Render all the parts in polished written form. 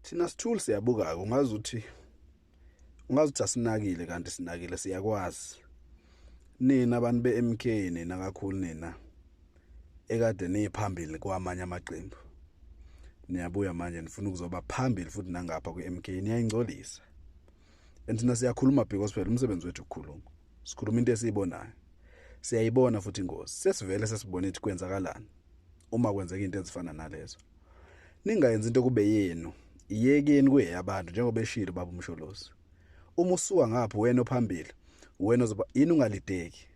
Thina sithuli siyabuka ungazuthi asinakile kanti sinakile siyakwazi. Nina abantu beMK nina kakhulu nina ekade niphambili kwamanye amaqembu. Niyabuya manje nifuna ukuzoba phambili futhi nangapha kweMK niyayingcolisa. Thina siyakhuluma because phela umsebenzi wethu ukukhuluma. Sikhuluma into esiyibonayo. Siyayibona futhi ingozi. Sesivele sesibona ukuthi kwenzakalani uma kwenzeka into ezifana nalezo. Ningayenza into kube yenu. Iyekeni kuyabantu njengoba eshilo baba uMsholozi. Uma usuka ngapha wena ophambili, wena ozoba yini ungalideki.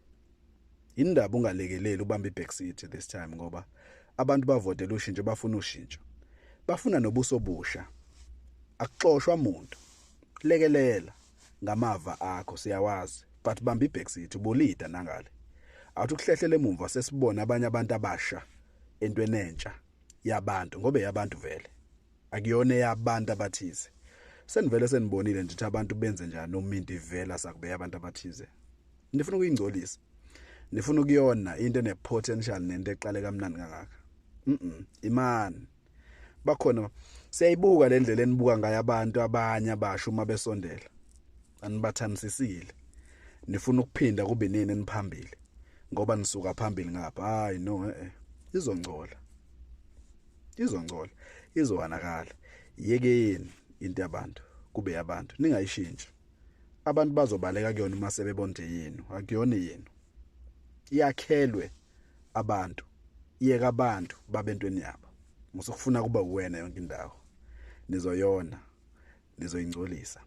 Indaba ungalekeleli ubamba ibackseat this time ngoba abantu bavotela ushintsho bafuna ushintsho. Bafuna nobuso obusha. Akuxoshwa umuntu. Lekelela ngamava akho siyawazi but bamba ibackseat ubolida nangale. Awuthi ukuhlehlele emumva sesibona abanye abantu abasha entweni entsha yabantu ngoba yabantu vele. Akuyona yabantu abathize. Senivele senibonile nje ukuthi abantu benze njani umuntu ivela sakube yabantu abathize. Nifuna ukuyingcolisa. Nifuna ukuyona into enepotential nento eqale kamnandi kangaka. Imani. Bakhona siyayibuka le ndlela enibuka ngayo abantu abanye abasha uma besondela. Anibathanisisile. Nifuna ukuphinda kube nini eniphambili ngoba nisuka phambili ngapha. Hayi no izongcola. Izowanakala. Yekeni into yabantu kube yabantu ningayishintshi. Abantu bazobaleka kuyona uma sebebonde yenu akuyona yenu. Iyakhelwe abantu. Iyeka abantu babentweni yabo. Musukufuna kuba uwena yonke indawo. Nizoyona. Nizoyingcolisa.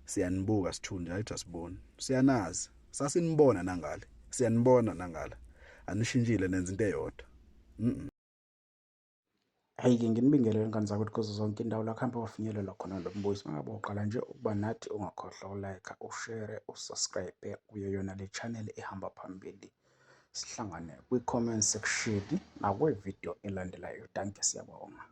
Siyanibuka sithunja ayithi asiboni. Siyanazi. Sasinibona nangale. Siyanibona nangala. Anishintshile nenza into eyodwa. Hayi-ke nginibingelele ingane zakwethu kuzo zonke indawo la kuhambe wafinyelela khona lo mbuzo. Mangabe uqala nje ukuba nathi ungakhohlwa ulayikha, ushare, usubscribe kuyo yona le channel ehamba phambili. Sihlangane kwi-comment section nakwi-video elandelayo. Danke, siyabonga.